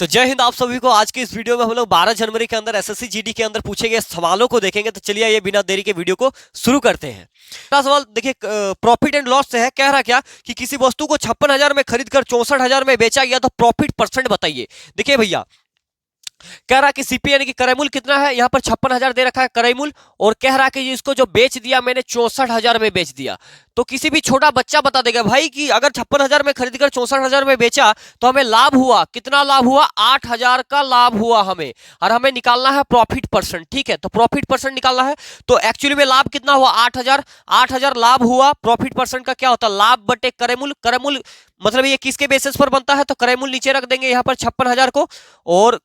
तो जय हिंद आप सभी को। आज के इस वीडियो में हम लोग 12 जनवरी के अंदर एसएससी जीडी के अंदर पूछे गए सवालों को देखेंगे। तो चलिए ये बिना देरी के वीडियो को शुरू करते हैं। पहला सवाल देखिए, प्रॉफिट एंड लॉस से है। कह रहा क्या कि किसी वस्तु को 56,000 में खरीद कर 64,000 में बेचा गया तो प्रॉफिट परसेंट बताइए। देखिए भैया, कह रहा कि सीपी यानी कि क्रय मूल्य कितना है, यहाँ पर 56,000 दे रखा है क्रय मूल्य, और कह रहा कि इसको जो बेच दिया मैंने 64,000 में बेच दिया। तो किसी भी छोटा बच्चा बता देगा भाई कि अगर 56,000 में खरीद कर 64,000 में बेचा तो हमें लाभ हुआ, कितना लाभ हुआ, 8,000 का लाभ हुआ हमें, और हमें निकालना है प्रॉफिट परसेंट। ठीक है, तो प्रॉफिट परसेंट निकालना है। तो एक्चुअली में लाभ कितना हुआ, 8,000। 8,000 लाभ हुआ। प्रॉफिट परसेंट का क्या होता है, लाभ बटे क्रय मूल्य। क्रय मूल्य मतलब ये किसके बेसिस पर बनता है, तो क्रय मूल्य नीचे रख देंगे यहाँ पर 56,000 को, और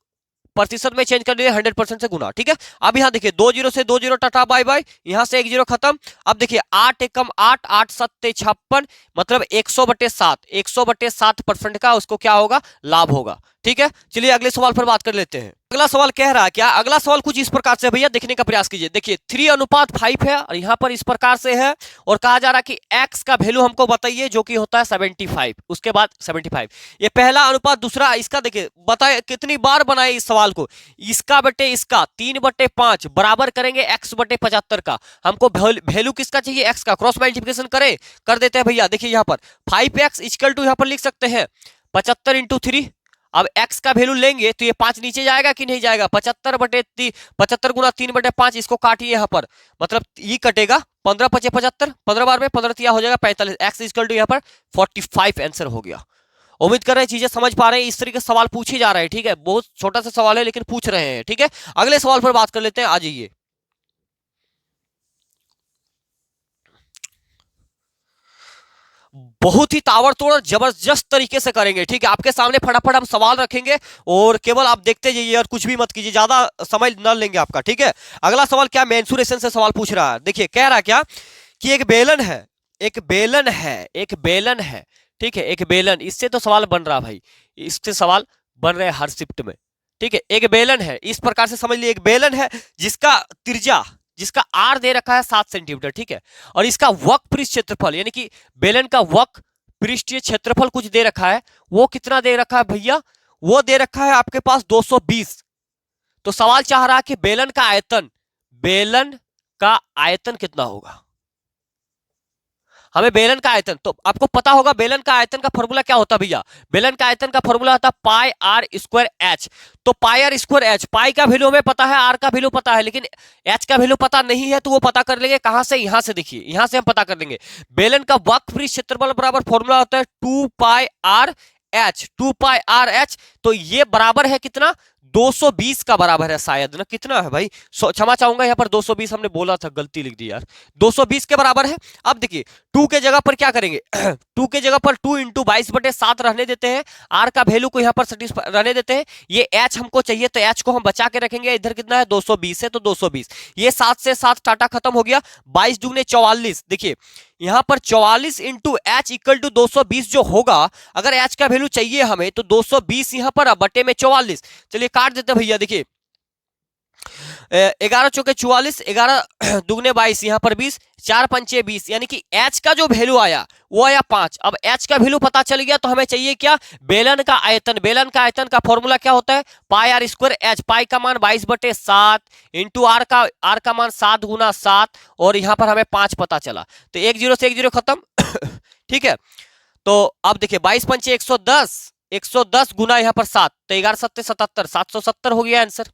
प्रतिशत में चेंज कर दिए 100% से गुना। ठीक है, अब यहाँ देखिए 2 जीरो से 2 जीरो टाटा बाय बाय, यहाँ से 1 जीरो खत्म। अब देखिए 8 एकम 8, 8 सत्ते 56, मतलब 100/7, 100/7% का उसको क्या होगा, लाभ होगा। ठीक है, चलिए अगले सवाल पर बात कर लेते हैं। अगला सवाल कह रहा है क्या, अगला सवाल कुछ इस प्रकार से भैया देखने का प्रयास कीजिए। देखिए 3:5 है और यहाँ पर इस प्रकार से है, और कहा जा रहा है कि x का वैल्यू हमको बताइए जो कि होता है 75। उसके बाद 75, ये पहला अनुपात। दूसरा इसका देखिए, बताए कितनी बार बनाए इस सवाल को, इसका बटे इसका 3/5 बराबर करेंगे x/75 का। हमको वैल्यू किसका चाहिए, x का। क्रॉस मल्टीप्लिकेशन करें, कर देते हैं भैया। देखिए यहाँ पर 5x इक्वल टू यहाँ पर लिख सकते हैं 75 × 3। अब x का वैल्यू लेंगे तो ये 5 नीचे जाएगा कि नहीं जाएगा, 75 गुना 3/5, इसको काटिए यहाँ पर, मतलब ये कटेगा 15 × 5 = 75, 15 बार में 15 तिया हो जाएगा 45। x इक्वल टू यहाँ पर 45 आंसर हो गया। उम्मीद कर रहे हैं चीजें समझ पा रहे हैं। इस तरीके से सवाल पूछे जा रहे हैं। ठीक है, बहुत छोटा सा सवाल है लेकिन पूछ रहे हैं। ठीक है, अगले सवाल पर बात कर लेते हैं, आ जाइए। बहुत ही ताबड़तोड़ और जबरदस्त तरीके से करेंगे। ठीक है, आपके सामने फटाफट हम सवाल रखेंगे और केवल आप देखते जाइए और कुछ भी मत कीजिए, ज्यादा समय न लेंगे आपका। ठीक है, अगला सवाल क्या, मेंसुरेशन से सवाल पूछ रहा है। देखिए कह रहा क्या कि एक बेलन है, एक बेलन है, एक बेलन है। ठीक है, एक बेलन, इससे तो सवाल बन रहा भाई, इससे सवाल बन रहे हर शिफ्ट में। ठीक है, एक बेलन है, इस प्रकार से समझ लिए, एक बेलन है जिसका त्रिज्या, जिसका आर दे रखा है 7 सेंटीमीटर। ठीक है, और इसका वक्र पृष्ठ क्षेत्रफल यानी कि बेलन का वक्र पृष्ठीय क्षेत्रफल कुछ दे रखा है। वो कितना दे रखा है भैया, वो दे रखा है आपके पास 220। तो सवाल चाह रहा है कि बेलन का आयतन, बेलन का आयतन कितना होगा। हमें बेलन का आयतन, तो आपको पता होगा बेलन का आयतन का फॉर्मूला क्या होता है भैया। बेलन का आयतन का फॉर्मूला होता है पाई आर स्क्वायर एच। तो pi are square H, pi का वैल्यू हमें पता है, आर का वैल्यू पता है, लेकिन एच का वैल्यू पता नहीं है। तो वो पता कर लेंगे कहां से, यहां से। देखिए यहां से हम पता कर लेंगे। बेलन का वक्र पृष्ठ क्षेत्रफल बराबर फॉर्मूला होता है 2 पाई आर एच, 2 पाई आर एच। तो ये बराबर है कितना, 220 का बराबर है शायद ना, कितना है भाई, क्षमा चाहूंगा यहाँ पर 220 हमने बोला था, गलती लिख दी यार, 220 के बराबर है। अब देखिए 2 के जगह पर क्या करेंगे 2 के जगह पर 2 × 22/7 रहने देते हैं, आर का वैल्यू को यहाँ पर रहने देते हैं। ये एच हमको चाहिए तो एच को हम बचा के रखेंगे। इधर कितना है, 220 है तो 220, ये 7 से 7 टाटा खत्म हो गया, 22 दूने 44। देखिए यहां पर 44 × h इक्वल टू 220 जो होगा, अगर h का वैल्यू चाहिए हमें तो 220 यहां पर बटे में 44। चलिए काट देते भैया। देखिए 11 चौके 44, 11 दुगने 22, यहाँ पर 20, 4 पंचे 20, यानी कि h का जो वैल्यू आया वो आया 5। अब h का वैल्यू पता चल गया तो हमें चाहिए क्या, बेलन का आयतन। बेलन का आयतन का फॉर्मूला क्या होता है, pi are square H, pi का मान 22/7 इंटू आर का मान 7 गुना 7, और यहाँ पर हमें 5 पता चला। तो 1 जीरो से 1 जीरो खत्म। ठीक है, तो अब देखिए 22 पंचे 110, 110 गुना यहाँ पर 7, तो 11 सत्ते 77, 770 हो गया आंसर,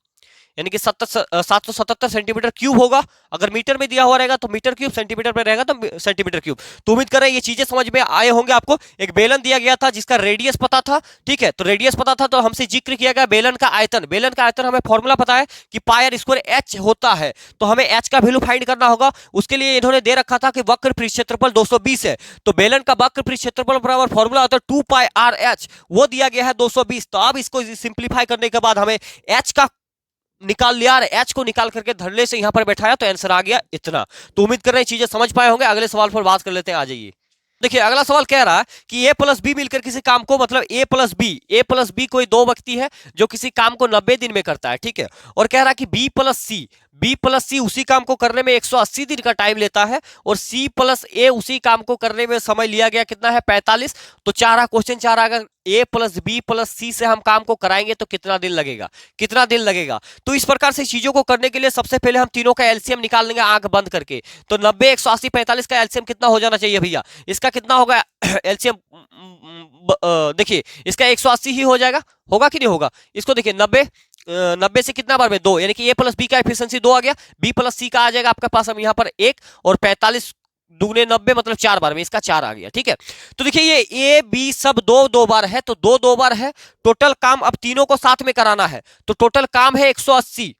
यानी कि 777 सेंटीमीटर क्यूब होगा। अगर मीटर में दिया हुआ रहेगा तो मीटर क्यूब, सेंटीमीटर में रहेगा तो सेंटीमीटर क्यूब। तो उम्मीद कर रहे हैं ये चीजें समझ में आए होंगे आपको। एक बेलन दिया गया था जिसका रेडियस पता था। ठीक है, तो रेडियस पता था तो हमसे जिक्र किया गया बेलन का आयतन। बेलन का आयतन हमें फॉर्मूला पता है कि पाई आर स्क्वायर एच होता है, तो हमें एच का वैल्यू फाइंड करना होगा। उसके लिए इन्होंने दे रखा था कि वक्र पृष्ठ क्षेत्रफल 220 है, तो बेलन का वक्र पृष्ठ क्षेत्रफल बराबर फॉर्मूला होता है 2 पाई आर एच, वो दिया गया है 220। तो अब इसको सिंप्लीफाई करने के बाद हमें एच का निकाल लिया, एच को निकाल करके धरले से यहां पर बैठाया तो आंसर आ गया इतना। तो उम्मीद कर रहे हैं चीजें समझ पाए होंगे। अगले सवाल पर बात कर लेते हैं, आ जाइए। देखिए अगला सवाल कह रहा है कि a प्लस बी मिलकर किसी काम को, मतलब a प्लस बी कोई दो व्यक्ति है जो किसी काम को 90 दिन में करता है। ठीक है, और कह रहा है कि b प्लस सी, बी प्लस सी उसी काम को करने में 180 दिन का टाइम लेता है, और सी प्लस ए उसी काम को करने में समय लिया गया कितना है 45। तो चार क्वेश्चन चार अगर ए प्लस बी प्लस सी से हम काम को कराएंगे तो कितना दिन लगेगा, कितना दिन लगेगा। तो इस प्रकार से चीजों को करने के लिए सबसे पहले हम तीनों का एलसीएम निकाल लेंगे आंख बंद करके। तो 90 180 45 का एलसीएम कितना हो जाना चाहिए भैया, इसका कितना होगा एलसीएम, देखिए इसका 180 ही हो जाएगा, होगा कि नहीं होगा। इसको देखिए 90 से कितना बार में 2, यानी कि ए प्लस बी का एफिशिएंसी 2 आ गया, बी प्लस सी का आ जाएगा आपके पास हम यहाँ पर 1, और 45 दुगने 90 मतलब 4 बार में, इसका 4 आ गया। ठीक है, तो देखिए ये ए बी सब 2 बार है, तो 2 बार है, टोटल काम अब तीनों को साथ में कराना है, तो टोटल काम है 180।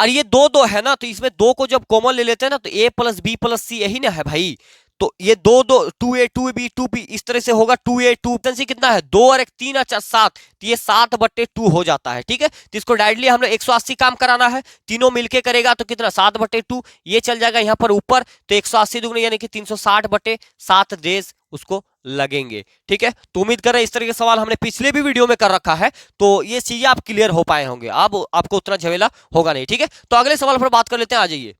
और ये 2 है ना, तो इसमें 2 को जब कॉमन ले लेते हैं ना, तो ए प्लस बी प्लस सी यही ना है भाई। तो ये 2 टू बी 2 बी इस तरह से होगा, 2A 2 कितना है 2 और 1 3 और 4 7, तो ये 7/2 हो जाता है। ठीक है, तो इसको डायरेक्टली हम लोग 180 काम कराना है, तीनों मिलके करेगा तो कितना 7/2, ये चल जाएगा यहाँ पर ऊपर, तो 180 दुगने यानी कि 360/7 डेज उसको लगेंगे। ठीक है, तो उम्मीद कर रहे हैं इस तरह के सवाल हमने पिछले भी वीडियो में कर रखा है, तो ये चीजें आप क्लियर हो पाए होंगे, अब आपको उतना झमेला होगा नहीं। ठीक है, तो अगले सवाल पर बात कर लेते हैं, आ जाइए।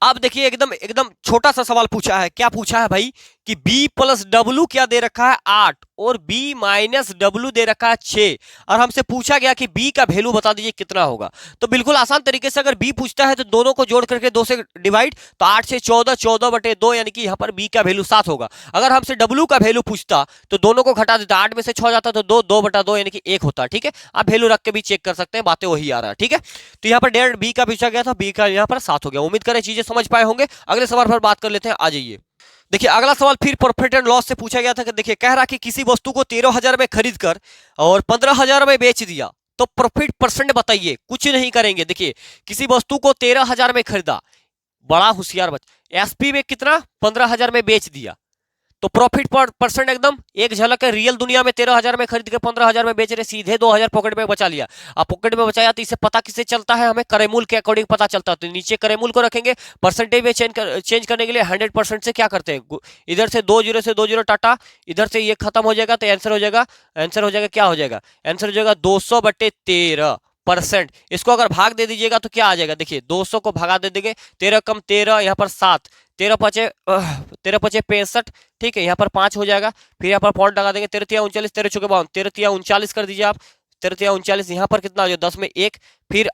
अब देखिए एकदम एकदम छोटा सा सवाल पूछा है, क्या पूछा है भाई कि b प्लस डब्ल्यू क्या दे रखा है 8, और b माइनस डब्ल्यू दे रखा है 6, और हमसे पूछा गया कि b का वैल्यू बता दीजिए कितना होगा। तो बिल्कुल आसान तरीके से अगर b पूछता है तो दोनों को जोड़ करके 2 से डिवाइड, तो 8 से 14, 14/2, यानी कि यहाँ पर b का वैल्यू 7 होगा। अगर हमसे w का वैल्यू पूछता तो दोनों को घटा देता, 8 में से 6 जाता तो 2/2 यानी कि 1 होता। ठीक है, आप वैल्यू रख के भी चेक कर सकते हैं, बातें वही आ रहा है। ठीक है, तो यहाँ पर डायरेक्ट b का पूछा गया था, b का यहाँ पर 7 हो गया। उम्मीद करें चीजें समझ पाए होंगे। अगले सवाल पर बात कर लेते हैं, आ जाइए। देखिए अगला सवाल फिर प्रॉफिट एंड लॉस से पूछा गया था कि देखिए कह रहा कि किसी वस्तु को 13,000 में खरीद कर और 15,000 में बेच दिया, तो प्रॉफिट परसेंट बताइए। कुछ नहीं करेंगे, देखिए किसी वस्तु को 13,000 में खरीदा, बड़ा होशियार बच्चा, एसपी में कितना 15,000 में बेच दिया, तो प्रॉफिट पर परसेंट एकदम एक झलक है। रियल दुनिया में 13,000 में खरीद के 15,000 में बेच रहे, सीधे 2,000 पॉकेट में बचा लिया। अब पॉकेट में बचाया तो इसे पता किससे चलता है, हमें करेमूल के अकॉर्डिंग पता चलता है। तो नीचे करेमूल को रखेंगे, परसेंटेज में चेंज करने के लिए 100% से क्या करते हैं, इधर से 2 0 टाटा, इधर से ये खत्म हो जाएगा, तो आंसर हो जाएगा, क्या हो जाएगा, आंसर हो जाएगा 200/13%। इसको अगर भाग दे दीजिएगा तो क्या आ जाएगा, देखिए 200 को भगा दे देंगे, 13 कम 13, यहाँ पर 7, 13 पचे 65। ठीक है, यहाँ पर 5 हो जाएगा, फिर यहाँ पर पॉइंट लगा देंगे, 13 3 39, 13 चौके 52, 13 3 39 कर दीजिए आप, 13 3 39, यहाँ पर कितना हो जाएगा 10 में 1, फिर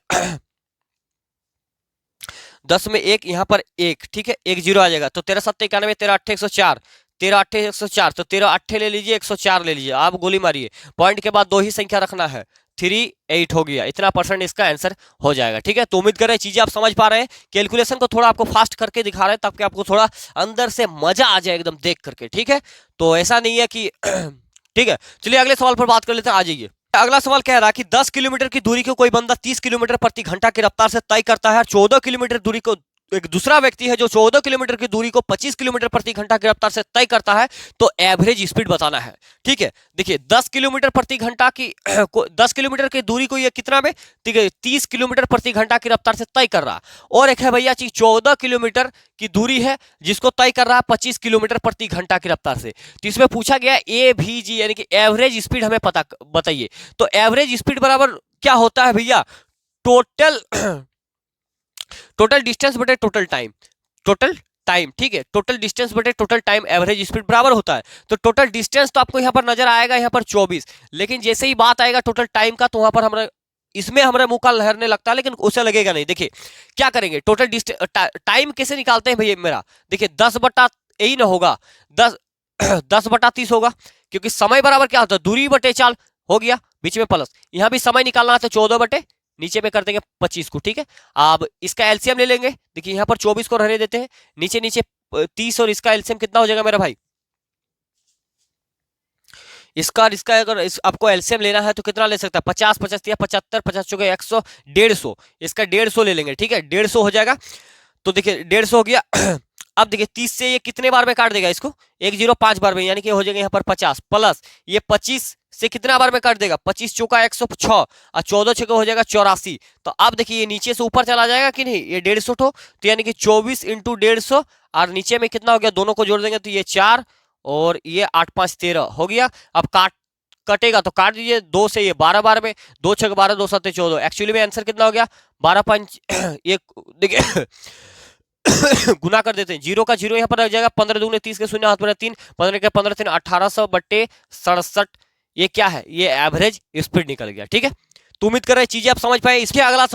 10 में 1, यहाँ पर 1। ठीक है, 1 0 आ जाएगा, तो 13 7 91, 13 8 104, 13 8 104, तो 13 8 ले लीजिए, 104 ले लीजिए, आप गोली मारिए, पॉइंट के बाद 2 ही संख्या रखना है, 3 8 हो गया, इतना परसेंट इसका आंसर हो जाएगा। ठीक है, तो उम्मीद कर रहे हैं चीजें आप समझ पा रहे हैं, कैलकुलेशन को थोड़ा आपको फास्ट करके दिखा रहे हैं ताकि आपको थोड़ा अंदर से मजा आ जाए एकदम देख करके। ठीक है, तो ऐसा नहीं है कि ठीक है, चलिए अगले सवाल पर बात कर लेते हैं, आ जाइए। अगला सवाल कह रहा है कि 10 किलोमीटर की दूरी को कोई बंदा 30 किलोमीटर प्रति घंटा की रफ्तार से तय करता है, और 14 किलोमीटर दूरी को एक दूसरा व्यक्ति है जो 14 किलोमीटर की दूरी को 25 किलोमीटर प्रति घंटा की रफ्तार से तय करता है, तो एवरेज स्पीड बताना है। ठीक है, देखिए 10 किलोमीटर प्रति घंटा की 10 किलोमीटर की दूरी को ये कितना में, ठीक है 30 किलोमीटर प्रति घंटा की रफ्तार से तय कर रहा, और एक है भैया चीज 14 किलोमीटर की दूरी है जिसको तय कर रहा है 25 किलोमीटर प्रति घंटा की रफ्तार से। तो इसमें पूछा गया AVG यानी कि एवरेज स्पीड हमें पता बताइए। तो एवरेज स्पीड बराबर क्या होता है भैया, टोटल डिस्टेंस बटे टोटल टाइम, टोटल टाइम। ठीक है, टोटल डिस्टेंस बटे टोटल टाइम एवरेज स्पीड बराबर होता है। तो टोटल डिस्टेंस तो आपको यहाँ पर नजर आएगा, यहाँ पर 24, लेकिन जैसे ही बात आएगा टोटल टाइम का, तो वहां पर हमारा इसमें हमारा मुंह का लहरने लगता है, लेकिन उसे लगेगा नहीं। देखिए क्या करेंगे, टोटल डिस्टेंस टाइम कैसे निकालते हैं भैया मेरा, देखिए 10 बटा यही ना होगा, 10/30 होगा, क्योंकि समय बराबर क्या होता है, दूरी बटे चाल हो गया, बीच में प्लस, यहाँ भी समय निकालना है तो 14 बटे नीचे में कर देंगे 25 को। ठीक है, अब इसका एलसीएम ले लेंगे, देखिए यहाँ पर 24 को रहने देते हैं, नीचे नीचे 30, और इसका एलसीएम कितना हो जाएगा मेरा भाई, इसका अगर आपको एलसीएम लेना है तो कितना ले सकता है, 50 50 75, 50 चौके 100, 150, इसका 150 ले लेंगे। ठीक है, 150 हो जाएगा, तो देखिए 150 हो गया। अब देखिए 30 से ये कितने बार में काट देगा इसको, 105 बार में, यानी कि हो जाएगा यहाँ पर 50, प्लस ये 25 से कितना बार में काट देगा, 25 चौका 106, और 14 चौका हो जाएगा 84। तो अब देखिए ये नीचे से ऊपर चला जाएगा कि नहीं, ये 150 तो यानी कि 24 × 150, और नीचे में कितना हो गया, दोनों को जोड़ देंगे तो ये 4, और ये 8 5 13 हो गया। अब कटेगा तो काट दीजिए 2 से, ये 12 बार में 2 6 12 2 7 14। एक्चुअली में आंसर कितना हो गया 12 5 ये देखिए गुना कर देते हैं, जीरो का जीरो यहाँ पर रह जाएगा, 15 दूनी 30 के शून्य हाथ में 3, 15 के 15 3 1800 बट्टे 67। ये क्या है, ये एवरेज स्पीड निकल गया। ठीक है, तो उम्मीद कर रहे चीजें आप समझ पाए। इसके अगला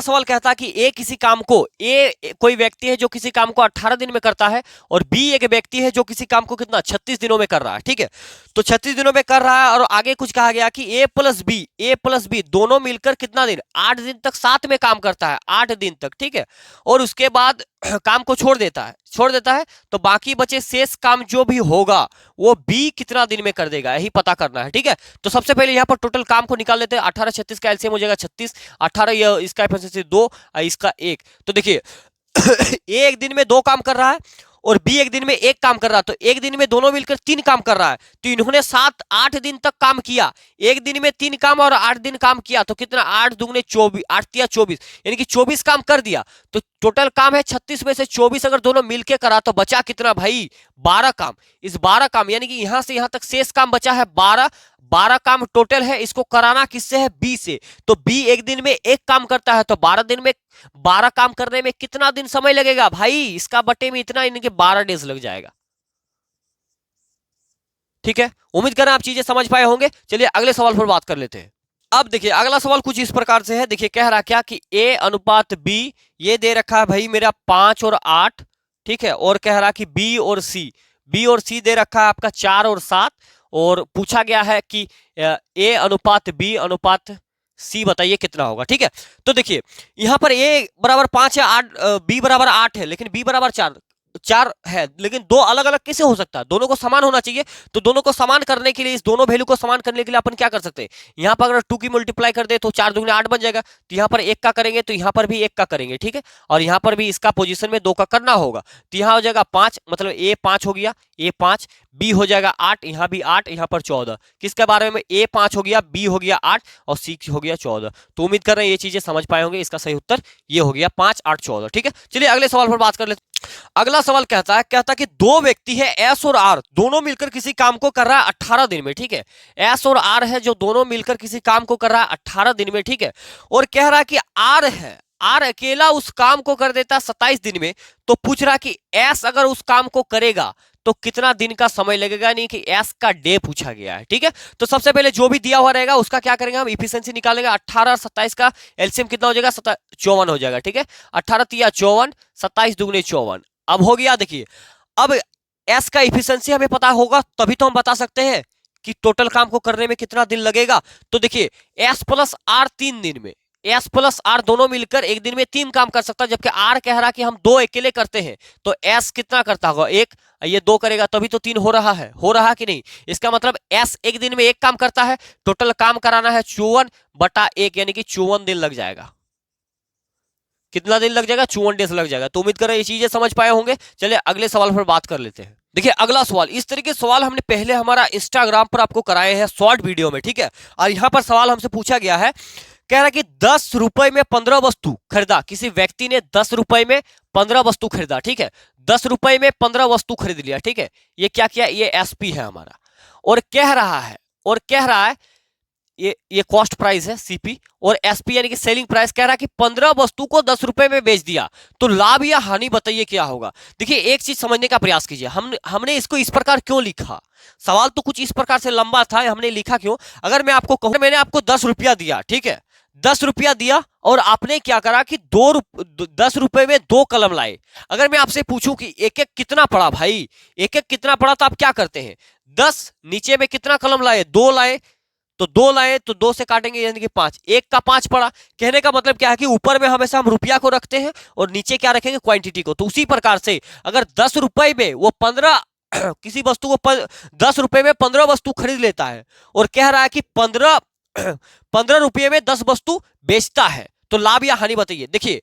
सवाल कहता है कि ए किसी काम को, ए कोई व्यक्ति है जो किसी काम को 18 दिन में करता है, और बी एक व्यक्ति है जो किसी काम को कितना 36 दिनों में कर रहा है। ठीक है, तो 36 दिनों में कर रहा है, और आगे कुछ कहा गया कि ए प्लस बी दोनों मिलकर कितना दिन, 8 दिन तक साथ में काम करता है, 8 दिन तक। ठीक है, और उसके बाद काम को छोड़ देता है, तो बाकी बचे शेष काम जो भी होगा वो बी कितना दिन में कर देगा, यही पता करना है। ठीक है, तो सबसे पहले यहाँ पर टोटल काम को निकाल लेते हैं। 18 36 का एलसीएम हो जाएगा 36, 18 ये इसका एफिशिएंसी 2, इसका 1। तो देखिए ए एक दिन में 2 काम कर रहा है और बी एक दिन में 1 काम कर रहा है, तो एक दिन में दोनों मिलकर 3 काम कर रहा है। तो इन्होंने 7-8 दिन तक काम किया, एक दिन में 3 काम और 8 दिन काम किया, तो कितना 8 दूगुने 24, 8 तिया 24, यानी कि 24 काम कर दिया। तो टोटल काम है 36 में से 24 अगर दोनों मिलकर करा तो बचा कितना भाई 12 काम। इस 12 काम यानी कि यहां से यहां तक शेष काम बचा है 12 काम टोटल है। इसको कराना किससे है, बी से। तो बी एक दिन में 1 काम करता है, तो 12 दिन में 12 काम करने में कितना दिन समय लगेगा भाई, इसका बटे में इतना, यानी कि 12 डेज लग जाएगा। ठीक है, उम्मीद कर रहे हैं आप चीजें समझ पाए होंगे। चलिए अगले सवाल पर बात कर लेते हैं। अब देखिए अगला सवाल कुछ इस प्रकार से है। देखिए कह रहा क्या कि ए अनुपात बी, ये दे रखा है भाई मेरा 5 और 8। ठीक है, और कह रहा कि बी और सी दे रखा है आपका 4 और 7, और पूछा गया है कि ए अनुपात बी अनुपात सी बताइए कितना होगा। ठीक है, तो देखिए यहां पर ए बराबर 5 है, 8 बी बराबर 8 है, लेकिन बी बराबर 4 है, लेकिन दो अलग अलग कैसे हो सकता है, दोनों को समान होना चाहिए। तो दोनों को समान करने के लिए, इस दोनों वैल्यू को समान करने के लिए अपन क्या कर सकते हैं, यहां पर अगर 2 की मल्टीप्लाई कर दे तो 4 दूनी 8 बन जाएगा। तो यहां पर 1 का करेंगे तो यहां पर भी 1 का करेंगे। ठीक है, और यहां पर भी इसका पोजीशन में 2 का करना होगा, तो यहां हो जाएगा 5, मतलब ए 5 हो गया, ए 5, बी हो जाएगा 8, यहां भी 8, यहां पर 14। किसके बारे में, ए 5 हो गया, बी हो गया 8 और सी हो गया 14। तो उम्मीद कर रहे हैं ये चीजें समझ पाए होंगे। इसका सही उत्तर ये हो गया 5 8 14। ठीक है, चलिए अगले सवाल पर बात कर लेते। अगला सवाल कहता है कि दो व्यक्ति है एस और आर, दोनों मिलकर किसी काम को कर रहा है 18 दिन में। ठीक है, एस और आर है जो दोनों मिलकर किसी काम को कर रहा है 18 दिन में। ठीक है, और कह रहा है कि आर अकेला उस काम को कर देता है 27 दिन में। तो पूछ रहा कि एस अगर उस काम को करेगा तो कितना दिन का समय लगेगा, नहीं कि एस का डे पूछा गया है। ठीक है, तो सबसे पहले जो भी दिया हुआ रहेगा उसका क्या करेंगे हम, इफिशिएंसी निकालेंगे। 18 और 27 का एलसीएम कितना हो जाएगा, 54 हो जाएगा। ठीक है, 18 तिया 54, 27 दूगुने 54। अब हो गया, देखिए अब एस का इफिशिएंसी हमें पता होगा तभी तो हम बता सकते हैं कि टोटल काम को करने में कितना दिन लगेगा। तो देखिए एस प्लस आर 3 दिन में, एस प्लस आर दोनों मिलकर एक दिन में 3 काम कर सकता है, जबकि आर कह रहा कि हम 2 अकेले करते हैं। तो एस कितना करता होगा, 1, ये 2 करेगा तभी तो 3 हो रहा कि नहीं। इसका मतलब एस एक दिन में 1 काम करता है, टोटल काम कराना है 54/1, यानी कि 54 दिन लग जाएगा। कितना दिन लग जाएगा, 54 डेज लग जाएगा। तो उम्मीद कर रहे हैं ये चीजें समझ पाए होंगे। चलिए अगले सवाल पर बात कर लेते हैं। देखिए अगला सवाल, इस तरीके के सवाल हमने पहले हमारा इंस्टाग्राम पर आपको कराए हैं शॉर्ट वीडियो में। ठीक है, और यहां पर सवाल हमसे पूछा गया है, कह रहा कि 10 रुपए में 15 वस्तु खरीदा। किसी व्यक्ति ने 10 रुपए में 15 वस्तु खरीदा। ठीक है, 10 रुपए में 15 वस्तु खरीद लिया। ठीक है, ये क्या किया, ये एसपी है हमारा, और कह रहा है ये कॉस्ट प्राइस है सीपी, और एसपी यानी कि सेलिंग प्राइस। कह रहा है कि 15 वस्तु को 10 रुपए में बेच दिया, तो लाभ या हानि बताइए क्या होगा। देखिए एक चीज समझने का प्रयास कीजिए, हमने इसको इस प्रकार क्यों लिखा, सवाल तो कुछ इस प्रकार से लंबा था, हमने लिखा क्यों। अगर मैं आपको कहूं मैंने आपको 10 रुपया दिया, ठीक है, 10 रुपया दिया, और आपने क्या करा कि 10 रुपए में 2 कलम लाए। अगर मैं आपसे पूछूं कि एक एक कितना पड़ा भाई, एक एक कितना पड़ा, तो आप क्या करते हैं, 10 नीचे में कितना कलम लाए, 2 लाए, तो 2 लाए तो 2 से काटेंगे यानी कि 5, 1 का 5 पड़ा। कहने का मतलब क्या है कि ऊपर में हमेशा हम रुपया को रखते हैं और नीचे क्या रखेंगे, क्वांटिटी को। तो उसी प्रकार से अगर 10 रुपए में वो 15 किसी वस्तु को 10 रुपए में 15 वस्तु खरीद लेता है, और कह रहा है कि 15 रुपये में 10 वस्तु बेचता है, तो लाभ या हानि बताइए। देखिए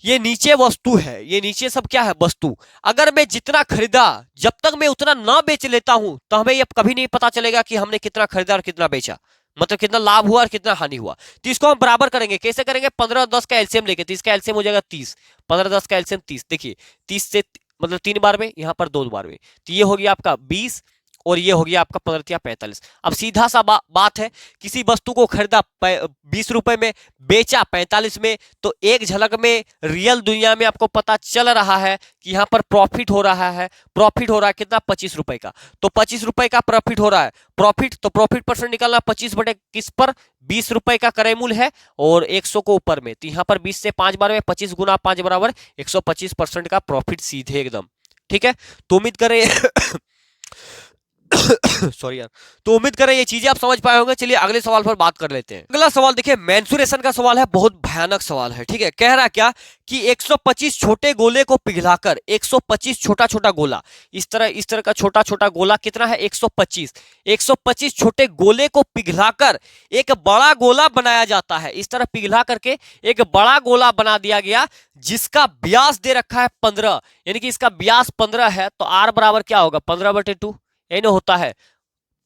ये नीचे वस्तु है, ये नीचे सब क्या है, वस्तु। अगर मैं जितना खरीदा, जब तक मैं उतना ना बेच लेता हूं तो हमें ये कभी नहीं पता चलेगा कि हमने कितना खरीदा और कितना बेचा, मतलब कितना लाभ हुआ और कितना हानि हुआ। तो इसको हम बराबर करेंगे, कैसे करेंगे, 15 और 10 का एलसीएम लेके, तो इसका एलसीएम हो जाएगा 30, 15 10 का एलसीएम 30। देखिए 30 से मतलब 3 बार में, यहां पर 2 बार में, तो ये हो गया आपका 20 और ये हो गया आपका 15 या 45। अब सीधा सा बात है, किसी वस्तु को खरीदा 20 रुपए में, बेचा 45 में, तो एक झलक में रियल दुनिया में आपको पता चल रहा है कि यहाँ पर प्रॉफिट हो रहा है। प्रॉफिट हो रहा है कितना? 25 रुपए का। तो 25 रुपए का प्रॉफिट हो रहा है। प्रॉफिट तो प्रॉफिट परसेंट निकालना 25 बटे किस पर? 20 रुपए का क्रय मूल्य है और 100 को ऊपर में, तो यहाँ पर 20 से 5 बार में 25 गुना 5 बराबर 125% का प्रॉफिट सीधे एकदम। ठीक है, तो उम्मीद करें सॉरी यार, तो उम्मीद करें ये चीजें आप समझ पाए होंगे। चलिए अगले सवाल पर बात कर लेते हैं। अगला सवाल देखिए, मेंसुरेशन का सवाल है, बहुत भयानक सवाल है। ठीक है, कह रहा क्या कि 125 छोटे गोले को पिघलाकर 125 छोटा छोटा गोला, इस तरह का छोटा छोटा गोला कितना है? 125 छोटे गोले को पिघलाकर एक बड़ा गोला बनाया जाता है। इस तरह पिघला करके एक बड़ा गोला बना दिया गया, जिसका व्यास दे रखा है 15, यानी कि इसका व्यास 15 है। तो आर बराबर क्या होगा? 15/2 यही होता है,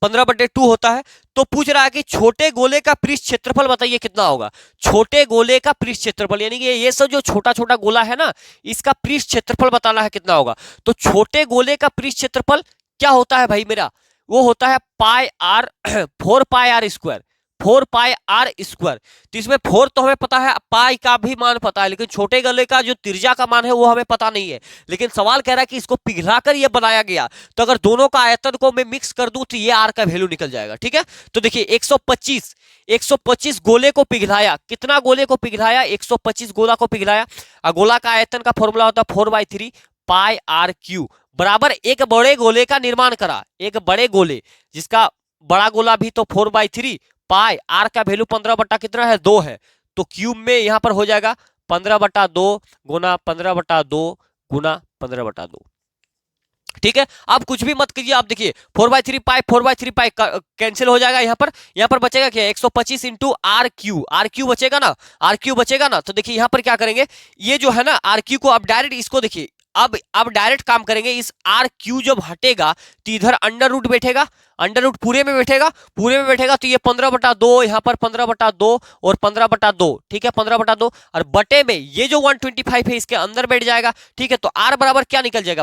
15/2 होता है। तो पूछ रहा है कि छोटे गोले का पृष्ठ क्षेत्रफल बताइए कितना होगा। छोटे गोले का पृष्ठ क्षेत्रफल, यानी कि ये सब जो छोटा छोटा गोला है ना, इसका पृष्ठ क्षेत्रफल बताना है कितना होगा। तो छोटे गोले का पृष्ठ क्षेत्रफल क्या होता है भाई मेरा? वो होता है pi r 4 pi are square, 4 pi are square. तो इसमें 4 तो हमें पता है, पाई का भी मान पता है, लेकिन छोटे गोले का जो त्रिज्या का मान है वो हमें पता नहीं है। लेकिन सवाल कह रहा है कि इसको पिघलाकर ये बनाया गया, तो अगर दोनों का आयतन को मैं मिक्स कर दूं तो ये आर का वैल्यू निकल जाएगा। ठीक है, तो देखिए 125 गोले को पिघलाया। कितना गोले को पिघलाया? 125 गोला को पिघलाया। गोला का आयतन का फॉर्मूला होता है 4/3 पाई आर क्यू बराबर एक बड़े गोले का निर्माण करा। एक बड़े गोले, जिसका बड़ा गोला भी तो 4/3 पाई, आर का वैल्यू 15 बटा कितना है? 2 है। तो क्यूब में यहां पर हो जाएगा 15/2 गुना 15/2 गुना 15/2। ठीक है, आप कुछ भी मत कीजिए। आप देखिए 4/3 पाई कैंसिल हो जाएगा। यहाँ पर बचेगा क्या? 125 इंटू आर क्यू बचेगा ना, आर क्यू बचेगा ना। तो देखिए यहाँ पर क्या करेंगे, ये जो है ना आर क्यू को आप डायरेक्ट इसको देखिए, अब डायरेक्ट काम करेंगे। इस आर क्यू जब हटेगा तो इधर अंडर रूट बैठेगा, अंडर रूट पूरे में बैठेगा तो ये 15/2, यहाँ पर 15/2 और 15/2। ठीक है, 15/2 और बटे में ये जो 125 है इसके अंदर बैठ जाएगा। ठीक है, तो आर बराबर क्या निकल जाएगा?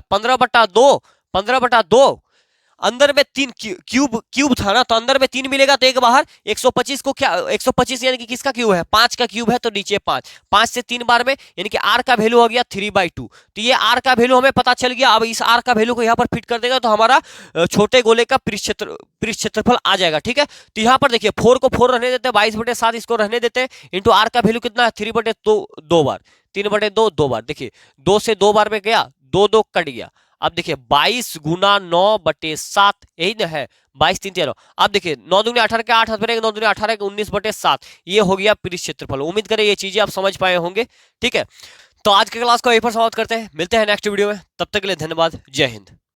15/2 अंदर में 3 क्यूब था ना, तो अंदर में 3 मिलेगा तो एक बाहर। 125 को क्या, 125 यानी कि किसका क्यूब है? 5 का क्यूब है, तो नीचे 5 से 3 बार में, यानी कि आर का वैल्यू हो गया 3/2। तो ये आर का वैल्यू हमें पता चल गया। अब इस आर का वैल्यू को यहाँ पर फिट कर देगा तो हमारा छोटे गोले का पृष्ठ क्षेत्रफल आ जाएगा। ठीक है, तो यहाँ पर देखिए 4 को 4 रहने देते हैं, 22/7 इसको रहने देते हैं, इंटू आर का वैल्यू कितना है? 3/2 बार, 3/2 2 बार। देखिए 2 से 2 बार में गया, 2 कट गया। अब देखिए 22 गुना 9/7, यही ना है, 22 3 13। अब देखिए 9 दूनी 18 के 8 हाथ बनेगा, 9 दूनी 18 के 19/7। ये हो गया पृष्ठ क्षेत्रफल। उम्मीद करें ये चीजें आप समझ पाए होंगे। ठीक है, तो आज के क्लास को यहीं पर समाप्त करते हैं, मिलते हैं नेक्स्ट वीडियो में। तब तक के लिए धन्यवाद, जय हिंद।